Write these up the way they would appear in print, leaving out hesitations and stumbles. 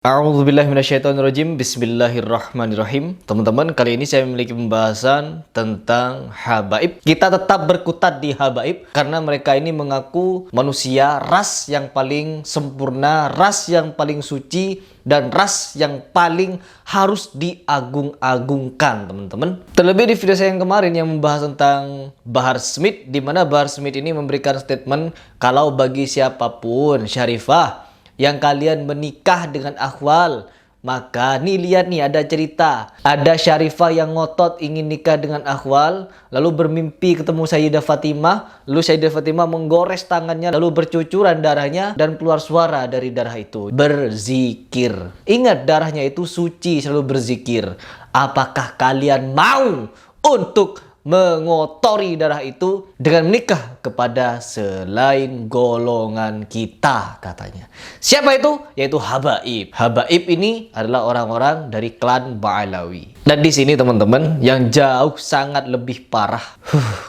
A'udzubillahiminasyaitonirrajim. Bismillahirrahmanirrahim. Teman-teman, kali ini saya memiliki pembahasan tentang habaib. Kita tetap berkutat di habaib karena mereka ini mengaku manusia ras yang paling sempurna, ras yang paling suci, dan ras yang paling harus diagung-agungkan, teman-teman. Terlebih di video saya yang kemarin yang membahas tentang Bahar Smith, di mana Bahar Smith ini memberikan statement kalau bagi siapapun syarifah yang kalian menikah dengan akhwal, maka nih lihat nih ada cerita. Ada syarifah yang ngotot ingin nikah dengan akhwal, lalu bermimpi ketemu Sayyidah Fatimah, lalu Sayyidah Fatimah menggores tangannya, lalu bercucuran darahnya dan keluar suara dari darah itu. Berzikir. Ingat, darahnya itu suci, selalu berzikir. Apakah kalian mau untuk mengotori darah itu dengan menikah kepada selain golongan kita, katanya. Siapa itu? Yaitu habaib. Habaib ini adalah orang-orang dari klan Ba'alawi. Dan di sini teman-teman, yang jauh sangat lebih parah.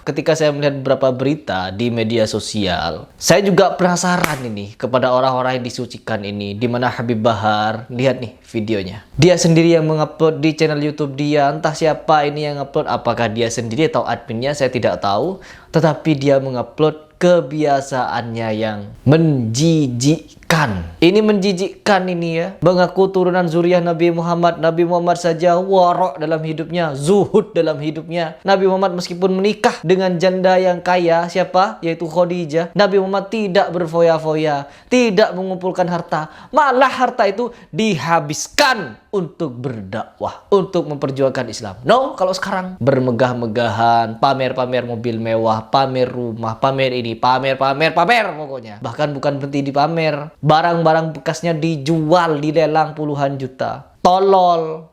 Ketika saya melihat beberapa berita di media sosial, saya juga penasaran ini kepada orang-orang yang disucikan ini, di mana Habib Bahar, lihat nih videonya. Dia sendiri yang mengupload di channel YouTube dia, entah siapa ini yang upload, apakah dia sendiri atau adminnya, saya tidak tahu. Tetapi dia mengupload kebiasaannya yang menjijikkan. Ini menjijikkan ini ya. Mengaku turunan zuriat Nabi Muhammad. Nabi Muhammad saja warok dalam hidupnya, zuhud dalam hidupnya. Nabi Muhammad meskipun menikah dengan janda yang kaya, siapa? Yaitu Khadijah. Nabi Muhammad tidak berfoya-foya, tidak mengumpulkan harta. Malah harta itu dihabiskan untuk berdakwah, untuk memperjuangkan Islam. No, kalau sekarang bermegah-megahan, pamer-pamer mobil mewah, pamer rumah, pamer ini, pamer pokoknya. Bahkan bukan berhenti di pamer, barang-barang bekasnya dijual, dilelang puluhan juta. Tolol.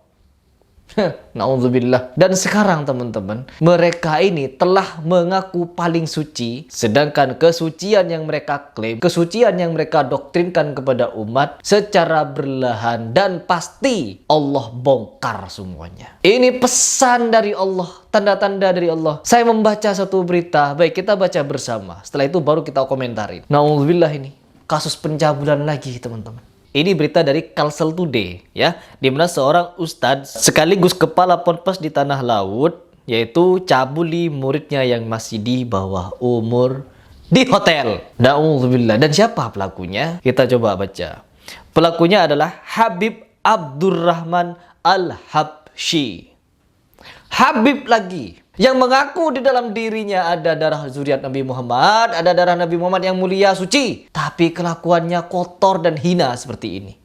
Na'udzubillah. Dan sekarang teman-teman, mereka ini telah mengaku paling suci, sedangkan kesucian yang mereka klaim, kesucian yang mereka doktrinkan kepada umat secara berlahan dan pasti Allah bongkar semuanya. Ini pesan dari Allah, tanda-tanda dari Allah. Saya membaca satu berita, baik kita baca bersama, setelah itu baru kita komentarin. Na'udzubillah, ini kasus pencabulan lagi teman-teman. Ini berita dari Kalsel Today ya, di mana seorang ustadz sekaligus kepala ponpes di Tanah Laut yaitu cabuli muridnya yang masih di bawah umur di hotel. Na'udzubillah. Dan siapa pelakunya? Kita coba baca. Pelakunya adalah Habib Abdurrahman Al-Habsyi. Habib lagi yang mengaku di dalam dirinya ada darah zuriat Nabi Muhammad, ada darah Nabi Muhammad yang mulia suci, tapi kelakuannya kotor dan hina seperti ini.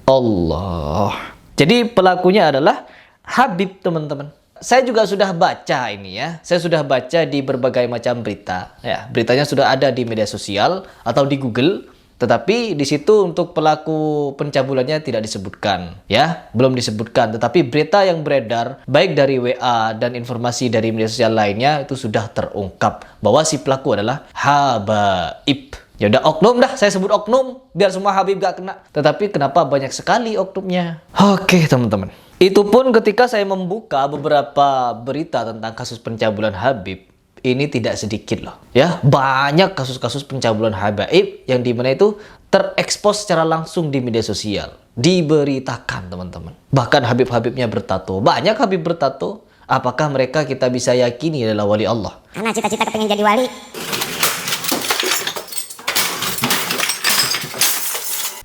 Allah. Jadi pelakunya adalah Habib, teman-teman. Saya juga sudah baca ini ya. Saya sudah baca di berbagai macam berita. Ya, beritanya sudah ada di media sosial atau di Google. Tetapi di situ untuk pelaku pencabulannya tidak disebutkan, ya, belum disebutkan. Tetapi berita yang beredar baik dari WA dan informasi dari media sosial lainnya itu sudah terungkap bahwa si pelaku adalah habaib. Ya udah oknum dah, saya sebut oknum biar semua habib gak kena. Tetapi kenapa banyak sekali oknumnya? Oke teman-teman. Itu pun ketika saya membuka beberapa berita tentang kasus pencabulan habib. Ini tidak sedikit loh ya, banyak kasus-kasus pencabulan habaib yang dimana itu terekspos secara langsung di media sosial, diberitakan teman-teman. Bahkan habib-habibnya bertato, banyak habib bertato. Apakah mereka kita bisa yakini adalah wali Allah? Karena cita-cita kepengen jadi wali.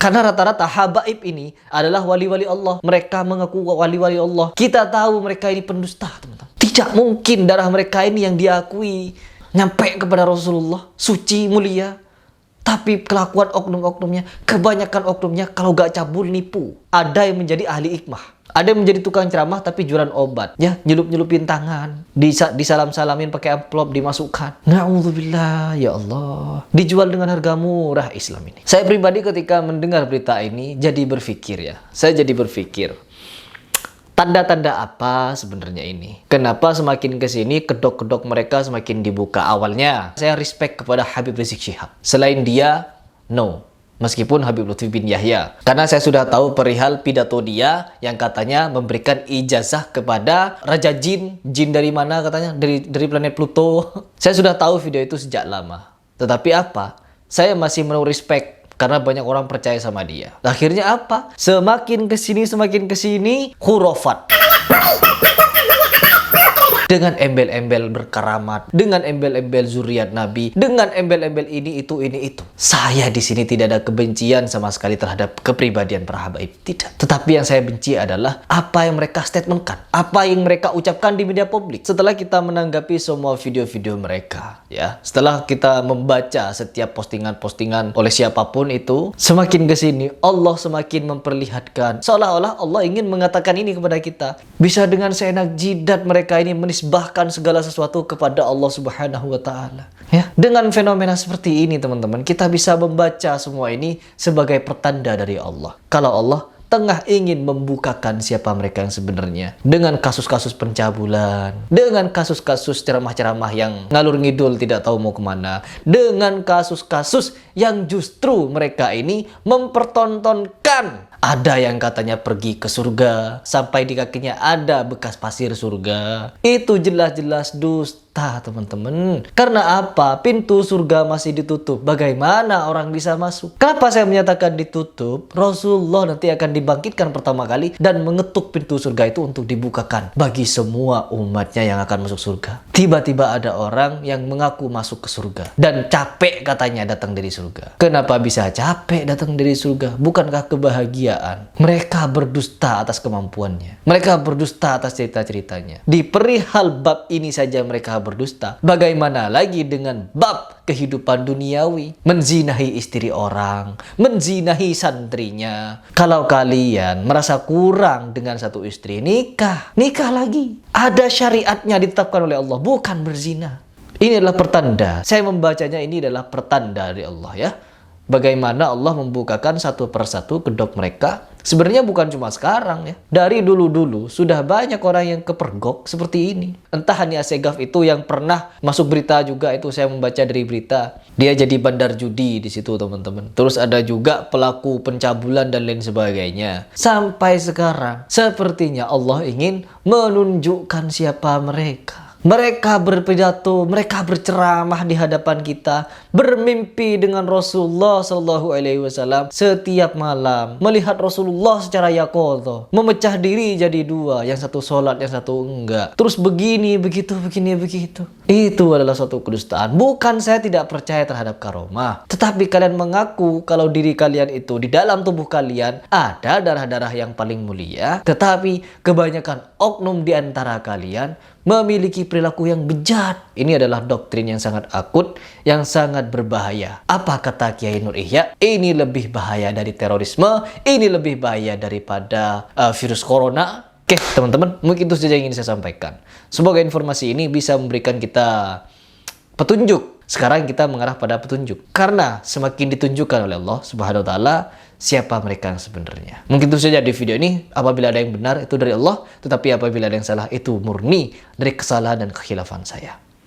Karena rata-rata habaib ini adalah wali-wali Allah. Mereka mengaku wali-wali Allah. Kita tahu mereka ini pendusta teman-teman. Tidak mungkin darah mereka ini yang diakui nyampe kepada Rasulullah, suci, mulia. Tapi kelakuan oknum-oknumnya, kebanyakan oknumnya kalau gak cabul nipu. Ada yang menjadi ahli hikmah, ada yang menjadi tukang ceramah tapi jualan obat. Ya, nyelup-nyelupin tangan, disalam-salamin pakai amplop, dimasukkan. Na'udzubillah, ya Allah. Dijual dengan harga murah Islam ini. Saya pribadi ketika mendengar berita ini jadi berpikir ya. Saya jadi berpikir, tanda-tanda apa sebenarnya ini? Kenapa semakin kesini kedok-kedok mereka semakin dibuka? Awalnya saya respect kepada Habib Rizik Syihab. Selain dia, no. Meskipun Habib Lutfi bin Yahya. Karena saya sudah tahu perihal pidato dia yang katanya memberikan ijazah kepada Raja Jin. Jin dari mana katanya? Dari planet Pluto. Saya sudah tahu video itu sejak lama. Tetapi apa? Saya masih menaruh respect karena banyak orang percaya sama dia. Akhirnya apa? Semakin kesini khurafat. Dengan embel-embel berkaramat, dengan embel-embel zuriat Nabi, dengan embel-embel ini itu. Saya di sini tidak ada kebencian sama sekali terhadap kepribadian para habaib, tidak. Tetapi yang saya benci adalah apa yang mereka statementkan, apa yang mereka ucapkan di media publik. Setelah kita menanggapi semua video-video mereka, ya, setelah kita membaca setiap postingan-postingan oleh siapapun itu, semakin kesini Allah semakin memperlihatkan seolah-olah Allah ingin mengatakan ini kepada kita. Bisa dengan seenak jidat mereka ini menisbahkan segala sesuatu kepada Allah Subhanahu wa taala. Ya, dengan fenomena seperti ini teman-teman, kita bisa membaca semua ini sebagai pertanda dari Allah. Kalau Allah tengah ingin membukakan siapa mereka yang sebenarnya. Dengan kasus-kasus pencabulan, dengan kasus-kasus ceramah-ceramah yang ngalur ngidul tidak tahu mau kemana, dengan kasus-kasus yang justru mereka ini mempertontonkan. Ada yang katanya pergi ke surga, sampai di kakinya ada bekas pasir surga. Itu jelas-jelas dusta, teman-teman. Karena apa? Pintu surga masih ditutup. Bagaimana orang bisa masuk? Kenapa saya menyatakan ditutup? Rasulullah nanti akan dibangkitkan pertama kali dan mengetuk pintu surga itu untuk dibukakan bagi semua umatnya yang akan masuk surga. Tiba-tiba ada orang yang mengaku masuk ke surga dan capek katanya datang dari surga. Kenapa bisa capek datang dari surga? Bukankah kebahagiaan? Mereka berdusta atas kemampuannya. Mereka berdusta atas cerita-ceritanya. Di perihal bab ini saja mereka berdusta. Bagaimana lagi dengan bab kehidupan duniawi? Menzinahi istri orang, menzinahi santrinya. Kalau kalian merasa kurang dengan satu istri, nikah lagi. Ada syariatnya ditetapkan oleh Allah, bukan berzina. Ini adalah pertanda. Saya membacanya ini adalah pertanda dari Allah, ya. Bagaimana Allah membukakan satu persatu kedok mereka. Sebenarnya bukan cuma sekarang, ya. Dari dulu-dulu sudah banyak orang yang kepergok seperti ini. Entah Hani Assegaf itu yang pernah masuk berita juga, itu saya membaca dari berita. Dia jadi bandar judi di situ, teman-teman. Terus ada juga pelaku pencabulan dan lain sebagainya. Sampai sekarang sepertinya Allah ingin menunjukkan siapa mereka. Mereka berpidato, mereka berceramah di hadapan kita, bermimpi dengan Rasulullah SAW setiap malam, melihat Rasulullah secara yaqadha, memecah diri jadi dua, yang satu sholat, yang satu enggak. Terus begini, begitu. Itu adalah suatu kedustaan. Bukan saya tidak percaya terhadap karomah, tetapi kalian mengaku kalau diri kalian itu di dalam tubuh kalian ada darah-darah yang paling mulia, tetapi kebanyakan oknum di antara kalian memiliki perilaku yang bejat. Ini adalah doktrin yang sangat akut, yang sangat berbahaya. Apa kata Kiai Nur Ihya? Ini lebih bahaya dari terorisme, ini lebih bahaya daripada virus corona. Oke, teman-teman, mungkin itu saja yang ingin saya sampaikan. Semoga informasi ini bisa memberikan kita petunjuk. Sekarang kita mengarah pada petunjuk. Karena semakin ditunjukkan oleh Allah Subhanahu wa taala siapa mereka yang sebenarnya. Mungkin itu saja di video ini. Apabila ada yang benar itu dari Allah, tetapi apabila ada yang salah itu murni dari kesalahan dan kekhilafan saya.